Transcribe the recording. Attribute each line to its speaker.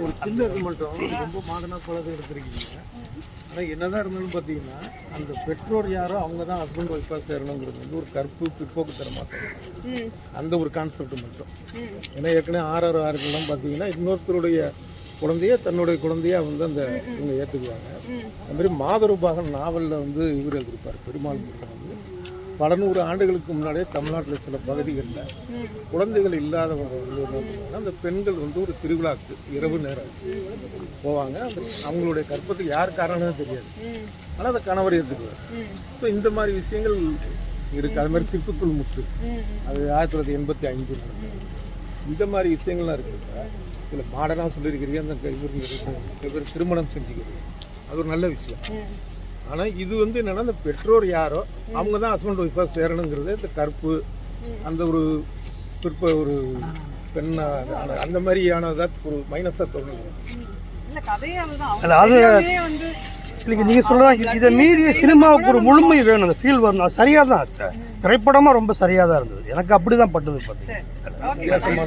Speaker 1: ஒரு சின்ன இது மட்டும் ரொம்ப மாடர்னாக குழந்தை எடுத்துருக்கீங்க. ஆனால் என்னதான் இருந்தாலும் பார்த்தீங்கன்னா அந்த பெற்றோர் யாரோ அவங்க தான் ஹஸ்பண்ட் ஒய்ஃபாக சேரணுங்கிறது வந்து ஒரு கற்பு பிற்போக்குத்தரமாக அந்த ஒரு கான்செப்ட் மட்டும். ஏன்னா ஏற்கனவே ஆறுலாம் பார்த்தீங்கன்னா இன்னொருத்தருடைய குழந்தைய தன்னுடைய குழந்தையா வந்து அந்த இவங்க ஏற்றுக்குவாங்க. அது மாதிரி மாதரூபாக நாவலில் வந்து இவர் எழுதியிருப்பார் பெருமாள் வந்து பல நூறு ஆண்டுகளுக்கு முன்னாடியே தமிழ்நாட்டில் சில பகுதிகளில் குழந்தைகள் இல்லாதவங்க வந்து அந்த பெண்கள் வந்து ஒரு திருவிழாக்கு இரவு நேரம் போவாங்க. அவங்களுடைய கற்பத்துக்கு யார் காரணம்னு தெரியாது, ஆனால் அந்த கணவர் ஏற்றுக்குவார். ஸோ இந்த மாதிரி விஷயங்கள் இருக்குது. அது மாதிரி சிப்புக்குள் முற்று அது 1985 இந்த மாதிரி விஷயங்கள்லாம் இருக்குது. இதில் மாடர்னாக சொல்லியிருக்கிறீங்க அந்த இவர் திருமணம் செஞ்சுக்கிறது அது ஒரு நல்ல விஷயம். ஆனால் இது வந்து என்னென்னா இந்த பெற்றோர் யாரோ அவங்க தான் ஹஸ்பண்ட் ஒய்ஃபாக சேரணுங்கிறது இந்த கற்பு அந்த ஒரு ஒரு பெண்ணாக அந்த மாதிரியானதான் ஒரு மைனஸாக தோணுது.
Speaker 2: அது இல்லைங்க நீங்கள் சொல்கிறதா இதை மீறிய சினிமாவுக்கு ஒரு முழுமை வேணும், அந்த ஃபீல் வரணும். அது சரியாக தான் திரைப்படமாக ரொம்ப சரியாக தான் இருந்தது. எனக்கு அப்படி தான் பட்டது. பார்த்தீங்கன்னா